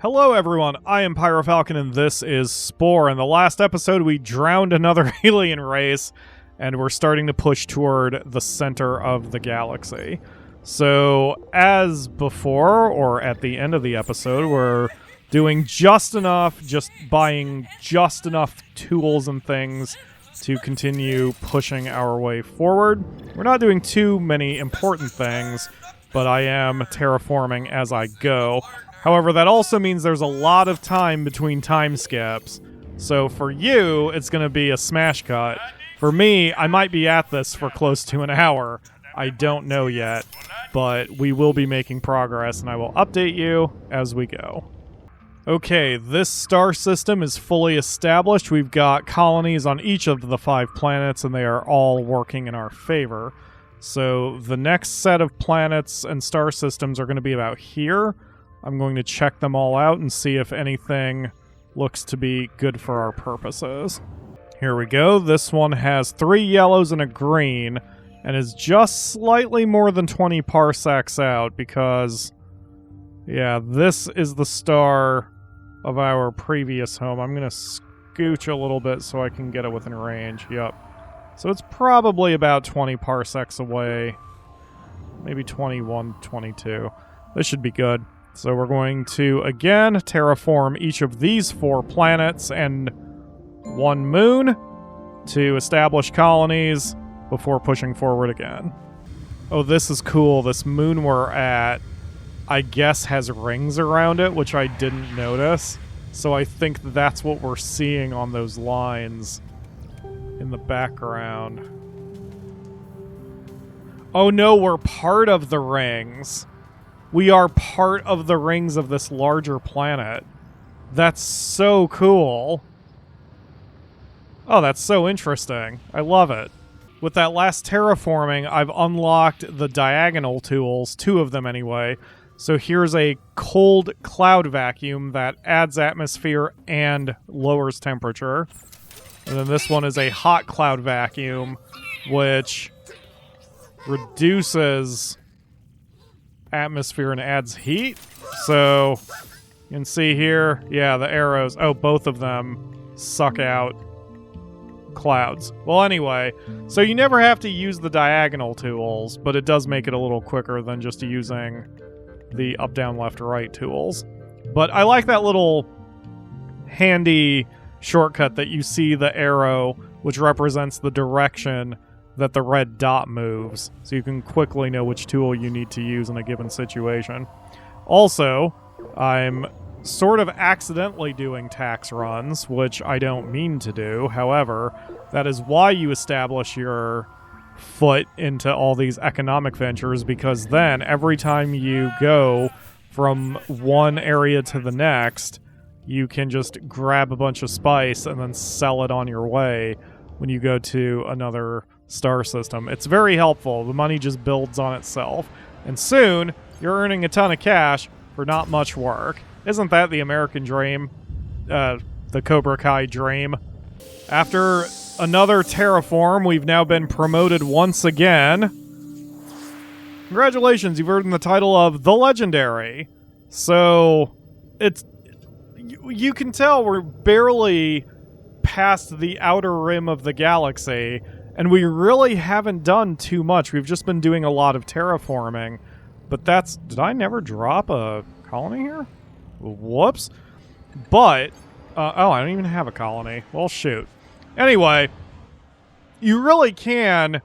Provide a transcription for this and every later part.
Hello everyone, I am PyroFalkon and this is Spore. In the last episode we drowned another alien race and we're starting to push toward the center of the galaxy. So as before, or at the end of the episode, we're doing just buying just enough tools and things to continue pushing our way forward. We're not doing too many important things, but I am terraforming as I go. However, that also means there's a lot of time between time skips. So for you, it's going to be a smash cut. For me, I might be at this for close to an hour. I don't know yet, but we will be making progress, and I will update you as we go. Okay, this star system is fully established. We've got colonies on each of the 5 planets, and they are all working in our favor. So the next set of planets and star systems are going to be about here. I'm going to check them all out and see if anything looks to be good for our purposes. Here we go. This one has 3 yellows and a green, and is just slightly more than 20 parsecs out because, yeah, this is the star of our previous home. I'm going to scooch a little bit so I can get it within range. Yep. So it's probably about 20 parsecs away. Maybe 21, 22. This should be good. So we're going to, again, terraform each of these 4 planets and 1 moon to establish colonies before pushing forward again. Oh, this is cool. This moon we're at, I guess, has rings around it, which I didn't notice. So I think that's what we're seeing on those lines in the background. Oh no, we're part of the rings. We are part of the rings of this larger planet. That's so cool. Oh, that's so interesting. I love it. With that last terraforming, I've unlocked the diagonal tools, 2 of them anyway. So here's a cold cloud vacuum that adds atmosphere and lowers temperature. And then this one is a hot cloud vacuum, which reduces atmosphere and adds heat. So you can see here, yeah, the arrows, oh, both of them suck out clouds. Well, anyway, so you never have to use the diagonal tools, but it does make it a little quicker than just using the up, down, left, right tools. But I like that little handy shortcut that you see the arrow, which represents the direction that the red dot moves, so you can quickly know which tool you need to use in a given situation. Also, I'm sort of accidentally doing tax runs, which I don't mean to do. However, that is why you establish your foot into all these economic ventures, because then every time you go from one area to the next, you can just grab a bunch of spice and then sell it on your way when you go to another star system. It's very helpful. The money just builds on itself. And soon, you're earning a ton of cash for not much work. Isn't that the American dream? The Cobra Kai dream? After another terraform, we've now been promoted once again. Congratulations, you've earned the title of the Legendary. So, it's... You can tell we're barely past the outer rim of the galaxy, and we really haven't done too much. We've just been doing a lot of terraforming. But that's... Did I never drop a colony here? Whoops. But... oh, I don't even have a colony. Well, shoot. Anyway, you really can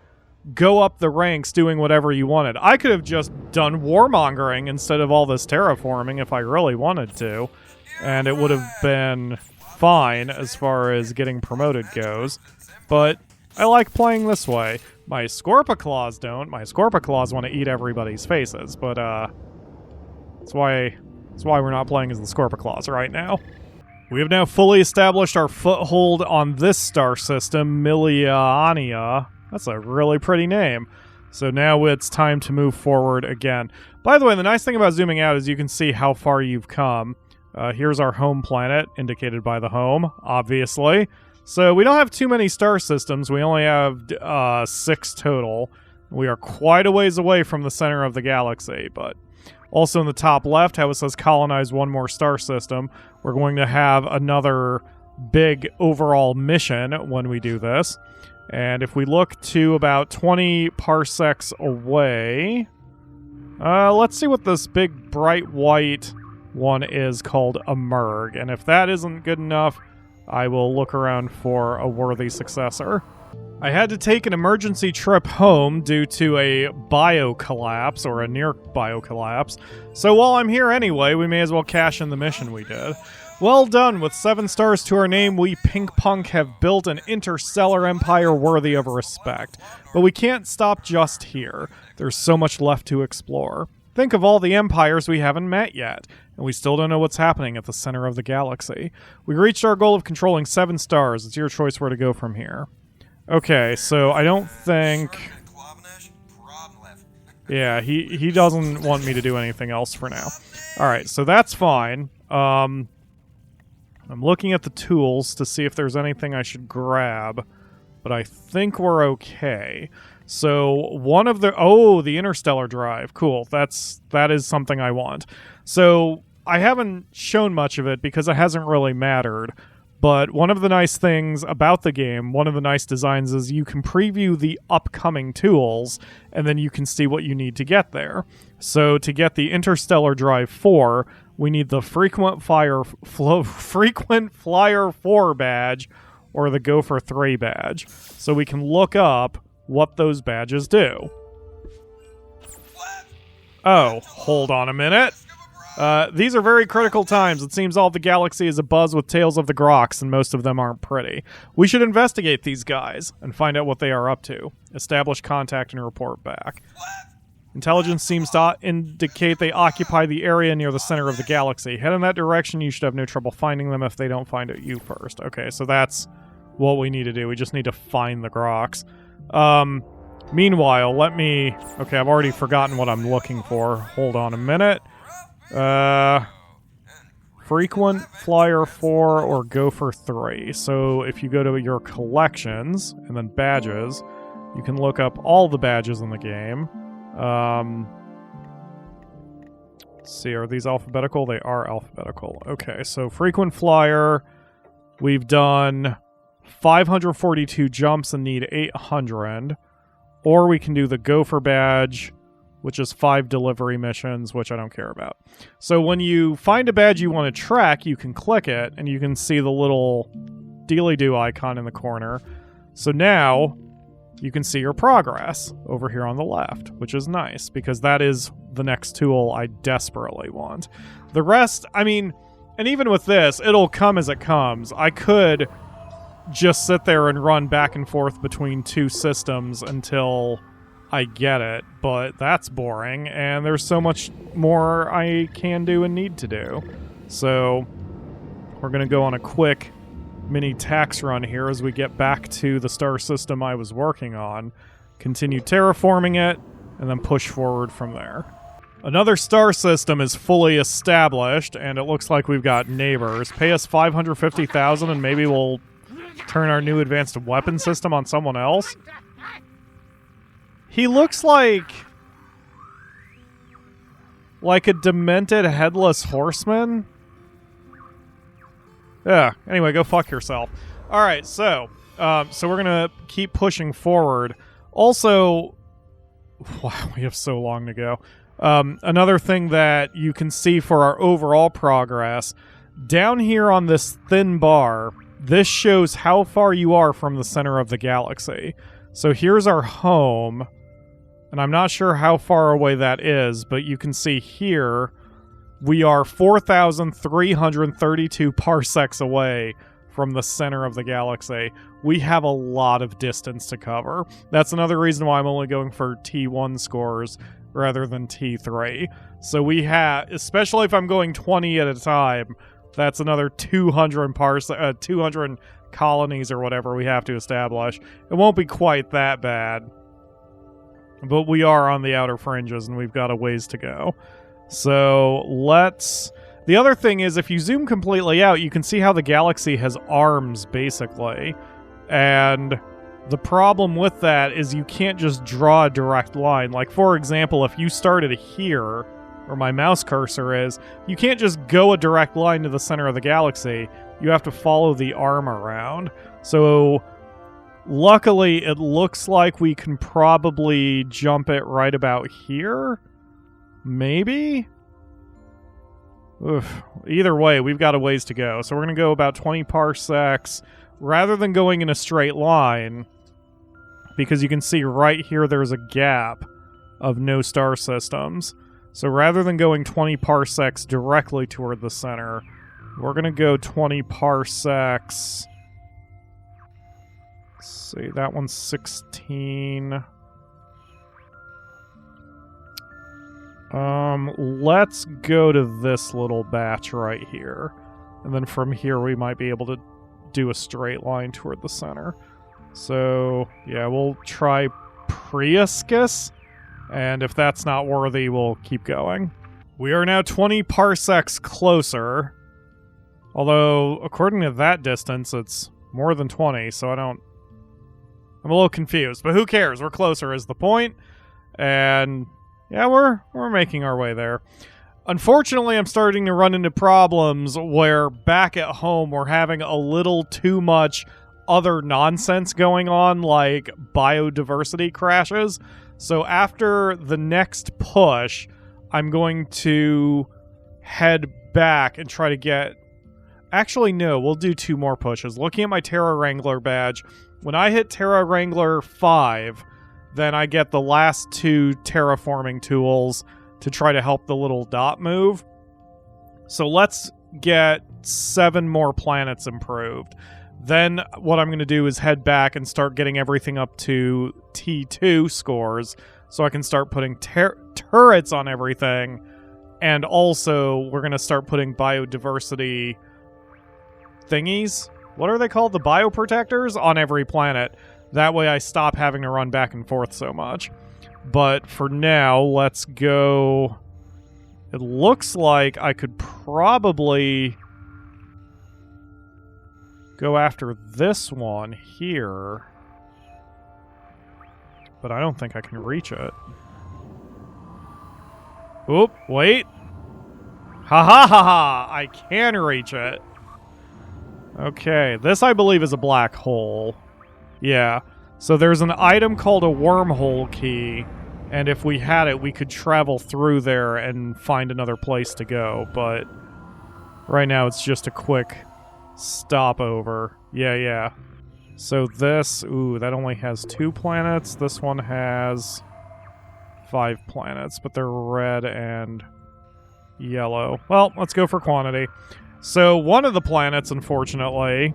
go up the ranks doing whatever you wanted. I could have just done warmongering instead of all this terraforming if I really wanted to. And it would have been fine as far as getting promoted goes. But I like playing this way. My Scorpa Claws don't. My Scorpa Claws want to eat everybody's faces, but that's why we're not playing as the Scorpa Claws right now. We have now fully established our foothold on this star system, Miliania. That's a really pretty name. So now it's time to move forward again. By the way, the nice thing about zooming out is you can see how far you've come. Here's our home planet, indicated by the home, obviously. So we don't have too many star systems. We only have 6 total. We are quite a ways away from the center of the galaxy, but Also in the top left, how it says colonize one more star system, we're going to have another big overall mission when we do this. And if we look to about 20 parsecs away, let's see what this big bright white one is called Emerg. And if that isn't good enough, I will look around for a worthy successor. I had to take an emergency trip home due to a bio collapse, or a near bio collapse. So while I'm here anyway, we may as well cash in the mission we did. Well done! With 7 stars to our name, we Pinkpunk have built an interstellar empire worthy of respect. But we can't stop just here. There's so much left to explore. Think of all the empires we haven't met yet, and we still don't know what's happening at the center of the galaxy. We reached our goal of controlling 7 stars. It's your choice where to go from here. Okay, so I don't think... Yeah, he doesn't want me to do anything else for now. Alright, so that's fine. I'm looking at the tools to see if there's anything I should grab, but I think we're okay. So one of the... Oh, the interstellar drive. Cool. That is something I want. So I haven't shown much of it because it hasn't really mattered. But one of the nice things about the game, one of the nice designs, is you can preview the upcoming tools, and then you can see what you need to get there. So to get the Interstellar Drive 4, we need the Frequent Flyer 4 badge, or the Gopher 3 badge. So we can look up what those badges do. Oh, hold on a minute. These are very critical times. It seems all the galaxy is abuzz with tales of the Groks, and most of them aren't pretty. We should investigate these guys and find out what they are up to. Establish contact and report back. Intelligence seems to indicate they occupy the area near the center of the galaxy. Head in that direction, you should have no trouble finding them if they don't find it you first. Okay, so that's what we need to do. We just need to find the Groks. Meanwhile, let me... Okay, I've already forgotten what I'm looking for. Hold on a minute. Frequent Flyer 4 or Gopher 3. So if you go to your collections and then badges, you can look up all the badges in the game. Let's see, are these alphabetical? They are alphabetical. Okay, so Frequent Flyer, we've done 542 jumps and need 800. Or we can do the Gopher badge, which is 5 delivery missions, which I don't care about. So when you find a badge you want to track, you can click it, and you can see the little dealy-doo icon in the corner. So now you can see your progress over here on the left, which is nice, because that is the next tool I desperately want. The rest, I mean, and even with this, it'll come as it comes. I could just sit there and run back and forth between 2 systems until I get it, but that's boring, and there's so much more I can do and need to do. So we're going to go on a quick mini tax run here as we get back to the star system I was working on, continue terraforming it, and then push forward from there. Another star system is fully established, and it looks like we've got neighbors. Pay us 550,000 and maybe we'll turn our new advanced weapon system on someone else. He looks like a demented headless horseman. Yeah, anyway, go fuck yourself. Alright, so we're gonna keep pushing forward. Also, wow, we have so long to go. Another thing that you can see for our overall progress, down here on this thin bar, this shows how far you are from the center of the galaxy. So here's our home, and I'm not sure how far away that is, but you can see here we are 4,332 parsecs away from the center of the galaxy. We have a lot of distance to cover. That's another reason why I'm only going for T1 scores rather than T3. So we have, especially if I'm going 20 at a time, that's another 200 200 colonies or whatever we have to establish. It won't be quite that bad, but we are on the outer fringes and we've got a ways to go. So let's... The other thing is, if you zoom completely out, you can see how the galaxy has arms, basically. And the problem with that is you can't just draw a direct line. Like, for example, if you started here or my mouse cursor is, you can't just go a direct line to the center of the galaxy. You have to follow the arm around. So luckily, it looks like we can probably jump it right about here. Maybe? Oof. Either way, we've got a ways to go. So we're going to go about 20 parsecs rather than going in a straight line, because you can see right here there's a gap of no star systems. So rather than going 20 parsecs directly toward the center, we're going to go 20 parsecs. Let's see, that one's 16. Let's go to this little batch right here. And then from here we might be able to do a straight line toward the center. So, yeah, we'll try Priuscus. And if that's not worthy, we'll keep going. We are now 20 parsecs closer. Although, according to that distance, it's more than 20, so I'm a little confused. But who cares? We're closer is the point. And yeah, we're making our way there. Unfortunately, I'm starting to run into problems where back at home we're having a little too much other nonsense going on, like biodiversity crashes. So after the next push, I'm going to head back and try to get... Actually, no, we'll do 2 more pushes. Looking at my Terra Wrangler badge, when I hit Terra Wrangler 5, then I get the last 2 terraforming tools to try to help the little dot move. So let's get 7 more planets improved. Then what I'm going to do is head back and start getting everything up to T2 scores so I can start putting turrets on everything. And also, we're going to start putting biodiversity thingies. What are they called? The bioprotectors on every planet. That way I stop having to run back and forth so much. But for now, let's go... It looks like I could probably go after this one here. But I don't think I can reach it. Oop, wait. Ha ha ha ha! I can reach it. Okay, this I believe is a black hole. Yeah. So there's an item called a wormhole key, and if we had it, we could travel through there and find another place to go, but right now it's just a quick stopover. Yeah. So this, ooh, that only has 2 planets. This one has 5 planets, but they're red and yellow. Well, let's go for quantity. So one of the planets, unfortunately,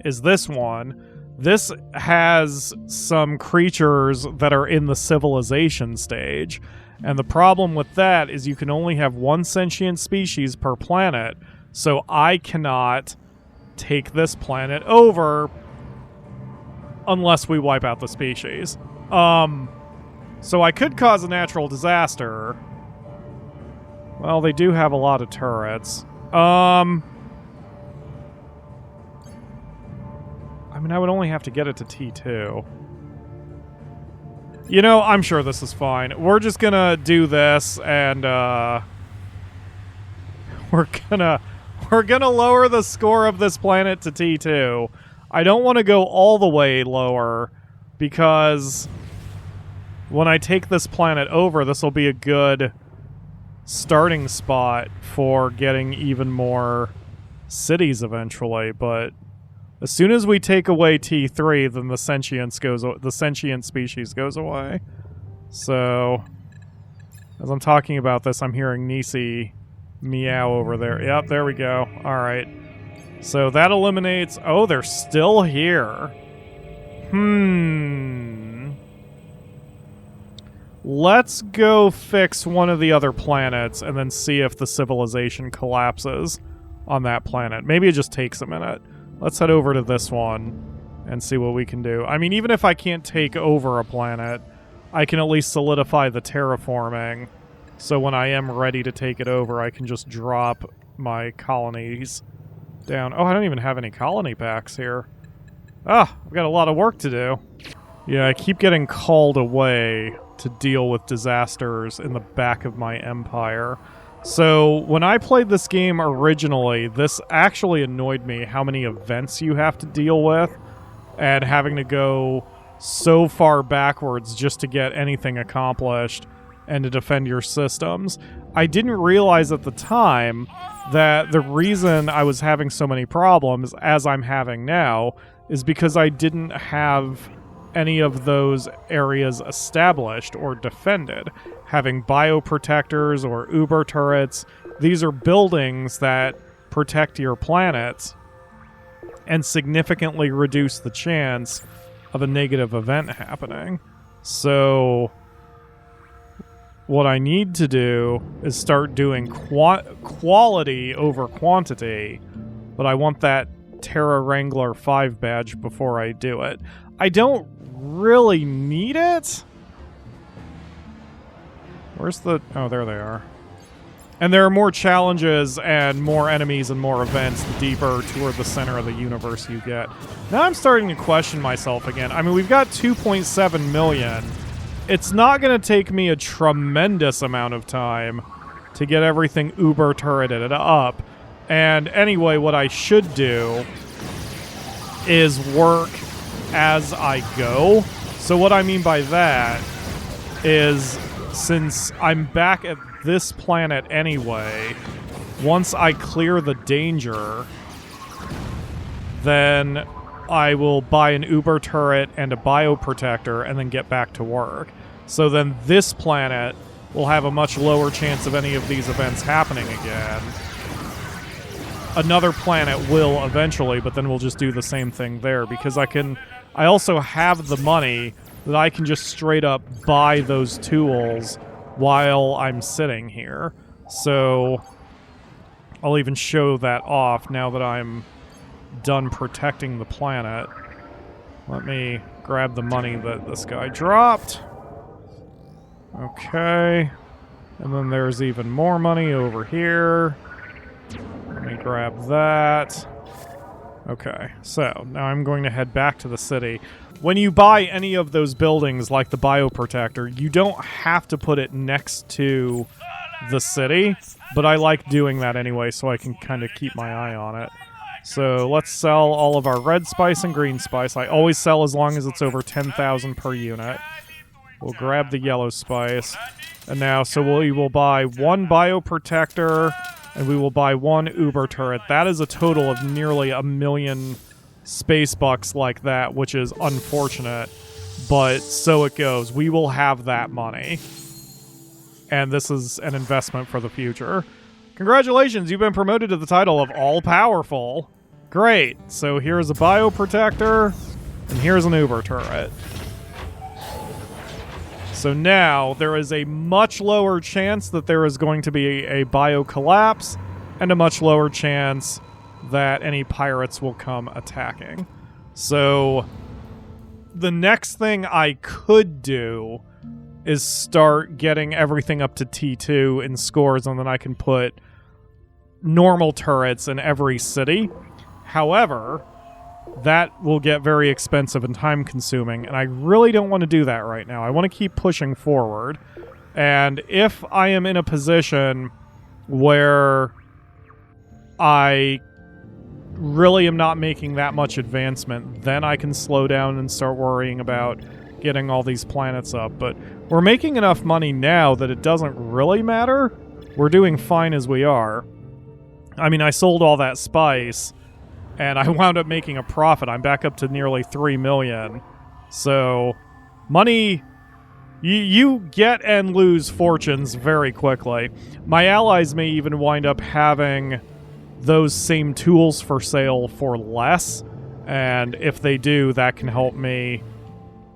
is this one. This has some creatures that are in the civilization stage. And the problem with that is you can only have 1 sentient species per planet. So I cannot take this planet over unless we wipe out the species. So I could cause a natural disaster. Well, they do have a lot of turrets. I mean, I would only have to get it to T2. You know, I'm sure this is fine. We're just gonna do this, and, we're gonna lower the score of this planet to T2. I don't want to go all the way lower, because when I take this planet over, this will be a good starting spot for getting even more cities eventually, but as soon as we take away T3, then the sentient species goes away. So, as I'm talking about this, I'm hearing Nisi meow over there. Yep, there we go. Alright. So that eliminates... Oh, they're still here. Let's go fix one of the other planets and then see if the civilization collapses on that planet. Maybe it just takes a minute. Let's head over to this one and see what we can do. I mean, even if I can't take over a planet, I can at least solidify the terraforming. So when I am ready to take it over, I can just drop my colonies down. Oh, I don't even have any colony packs here. Ah, I've got a lot of work to do. Yeah, I keep getting called away to deal with disasters in the back of my empire. So when I played this game originally, this actually annoyed me, how many events you have to deal with and having to go so far backwards just to get anything accomplished and to defend your systems. I didn't realize at the time that the reason I was having so many problems, as I'm having now, is because I didn't have any of those areas established or defended. Having bioprotectors or uber turrets, these are buildings that protect your planets and significantly reduce the chance of a negative event happening. So what I need to do is start doing quality over quantity, but I want that Terra Wrangler 5 badge before I do it. I don't really need it. Where's the... Oh, there they are. And there are more challenges and more enemies and more events the deeper toward the center of the universe you get. Now I'm starting to question myself again. I mean, we've got 2.7 million. It's not going to take me a tremendous amount of time to get everything uber turreted up. And anyway, what I should do is work as I go. So what I mean by that is, since I'm back at this planet anyway, once I clear the danger, then I will buy an uber turret and a bioprotector and then get back to work. So then this planet will have a much lower chance of any of these events happening again. Another planet will eventually, but then we'll just do the same thing there, because I also have the money that I can just straight up buy those tools while I'm sitting here. So I'll even show that off now that I'm done protecting the planet. Let me grab the money that this guy dropped. Okay. And then there's even more money over here. Let me grab that. Okay, so now I'm going to head back to the city. When you buy any of those buildings, like the bioprotector, you don't have to put it next to the city, but I like doing that anyway, so I can kind of keep my eye on it. So let's sell all of our red spice and green spice. I always sell as long as it's over 10,000 per unit. We'll grab the yellow spice. And now, so we will buy one bioprotector, and we will buy one uber turret. That is a total of nearly 1 million space bucks like that, which is unfortunate, but so it goes. We will have that money. And this is an investment for the future. Congratulations, you've been promoted to the title of All-Powerful. Great. So here's a bioprotector, and here's an uber turret. So now there is a much lower chance that there is going to be a bio collapse, and a much lower chance that any pirates will come attacking. So the next thing I could do is start getting everything up to T2 in scores, and then I can put normal turrets in every city. However, that will get very expensive and time-consuming, and I really don't want to do that right now. I want to keep pushing forward, and if I am in a position where I really am not making that much advancement, then I can slow down and start worrying about getting all these planets up. But we're making enough money now that it doesn't really matter. We're doing fine as we are. I mean, I sold all that spice, and I wound up making a profit. I'm back up to nearly 3 million. So, money, you get and lose fortunes very quickly. My allies may even wind up having those same tools for sale for less, and if they do, that can help me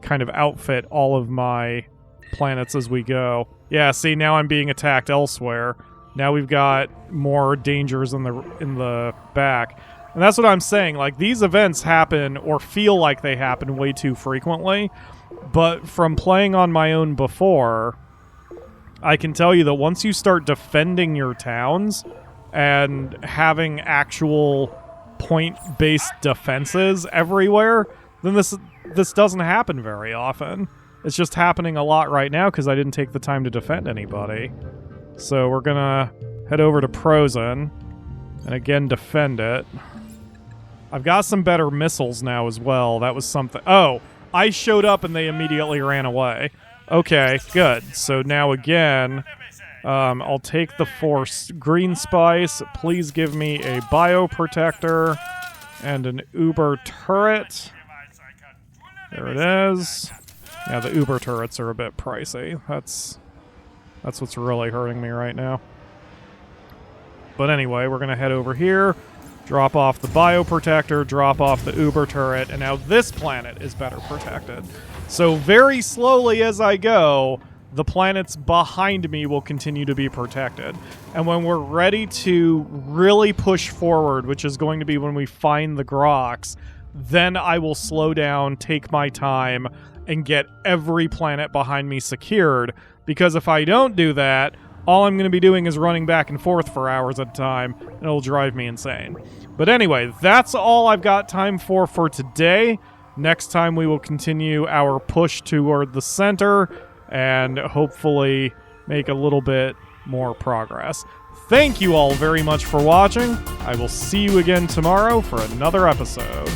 kind of outfit all of my planets as we go. Yeah, see, now I'm being attacked elsewhere. Now we've got more dangers in the back. And that's what I'm saying. Like, these events happen, or feel like they happen, way too frequently. But from playing on my own before, I can tell you that once you start defending your towns and having actual point-based defenses everywhere, then this doesn't happen very often. It's just happening a lot right now because I didn't take the time to defend anybody. So we're gonna head over to Prozen and again defend it. I've got some better missiles now as well. That was something. Oh, I showed up and they immediately ran away. Okay, good. So now again, I'll take the Force Green Spice. Please give me a Bioprotector and an Uber Turret. There it is. Yeah, the Uber Turrets are a bit pricey. That's what's really hurting me right now. But anyway, we're going to head over here, drop off the Bioprotector, drop off the Uber Turret, and now this planet is better protected. So very slowly as I go, the planets behind me will continue to be protected. And when we're ready to really push forward, which is going to be when we find the Grox, then I will slow down, take my time, and get every planet behind me secured. Because if I don't do that, all I'm going to be doing is running back and forth for hours at a time, and it'll drive me insane. But anyway, that's all I've got time for today. Next time we will continue our push toward the center and hopefully make a little bit more progress. Thank you all very much for watching. I will see you again tomorrow for another episode.